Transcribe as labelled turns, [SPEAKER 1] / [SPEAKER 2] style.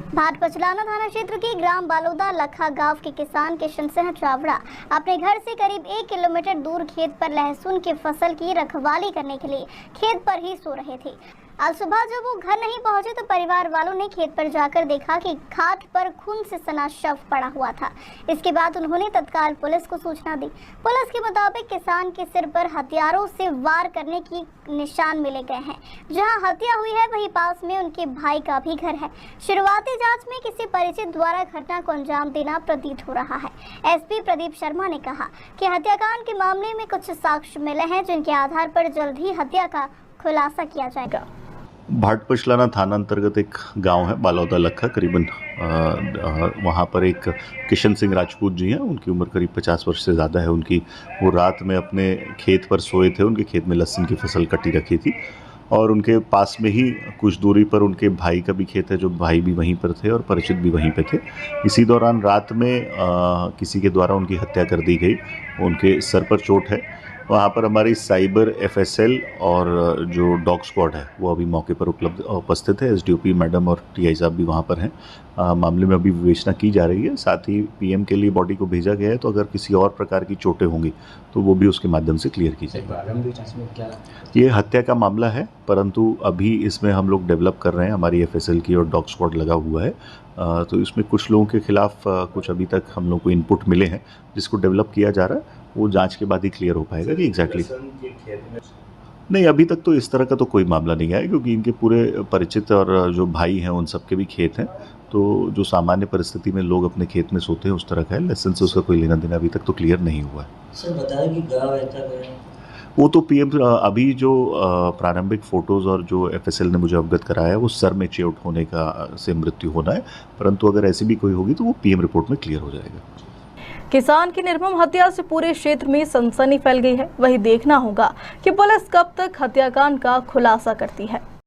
[SPEAKER 1] भाटपचलाना थाना क्षेत्र के ग्राम बालोदा लखा गांव के किसान किशन सिंह चावड़ा अपने घर से करीब 1 किलोमीटर दूर खेत पर लहसुन की फसल की रखवाली करने के लिए खेत पर ही सो रहे थे। आज सुबह जब वो घर नहीं पहुंचे तो परिवार वालों ने खेत पर जाकर देखा कि खाट पर खून से सना शव पड़ा हुआ था। इसके बाद उन्होंने तत्काल पुलिस को सूचना दी। पुलिस के मुताबिक किसान के सिर पर हथियारों से वार करने की निशान मिले गए हैं। जहां हत्या हुई है वहीं पास में उनके भाई का भी घर है। शुरुआती जांच में किसी परिचित द्वारा घटना को अंजाम देना प्रतीत हो रहा है। एसपी प्रदीप शर्मा ने कहा कि हत्याकांड के मामले में कुछ साक्ष्य मिले हैं जिनके आधार पर जल्द ही हत्या का खुलासा किया जाएगा।
[SPEAKER 2] भाटपचलाना थाना अंतर्गत एक गांव है बालोदा लखा, करीबन वहाँ पर एक किशन सिंह राजपूत जी हैं। उनकी उम्र करीब 50 वर्ष से ज़्यादा है। उनकी वो रात में अपने खेत पर सोए थे। उनके खेत में लहसुन की फसल कटी रखी थी और उनके पास में ही कुछ दूरी पर उनके भाई का भी खेत है, जो भाई भी वहीं पर थे और परिचित भी वहीं पे थे। इसी दौरान रात में किसी के द्वारा उनकी हत्या कर दी गई। उनके सर पर चोट है। वहाँ पर हमारी साइबर एफएसएल और जो डॉग स्क्वाड है वो अभी मौके पर उपस्थित है। एसडीओपी मैडम और टीआई साहब भी वहाँ पर हैं। मामले में अभी विवेचना की जा रही है। साथ ही पीएम के लिए बॉडी को भेजा गया है, तो अगर किसी और प्रकार की चोटें होंगी तो वो भी उसके माध्यम से क्लियर की जाएगी। ये हत्या का मामला है, परंतु अभी इसमें हम लोग डेवलप कर रहे हैं। हमारी एफएसएल की और डॉग स्क्वाड लगा हुआ है। तो इसमें कुछ लोगों के खिलाफ कुछ अभी तक हम लोग को इनपुट मिले हैं, जिसको डेवलप किया जा रहा है। वो जांच के बाद ही क्लियर हो पाएगा कि एग्जैक्टली नहीं, अभी तक तो इस तरह का तो कोई मामला नहीं आया, क्योंकि इनके पूरे परिचित और जो भाई हैं उन सबके भी खेत हैं। तो जो सामान्य परिस्थिति में लोग अपने खेत में सोते हैं उस तरह का है। लेसन से उसका कोई लेना देना अभी तक तो क्लियर नहीं हुआ है।
[SPEAKER 3] सर बताया कि गाँव रहता है
[SPEAKER 2] वो तो पीएम अभी जो प्रारंभिक फोटोज़ और जो एफएसएल ने मुझे अवगत कराया है वो सर में चोट होने का से मृत्यु होना है, परंतु अगर ऐसी भी कोई होगी तो वो पीएम रिपोर्ट में क्लियर हो जाएगा।
[SPEAKER 4] किसान की निर्मम हत्या से पूरे क्षेत्र में सनसनी फैल गई है। वही देखना होगा कि पुलिस कब तक हत्याकांड का खुलासा करती है।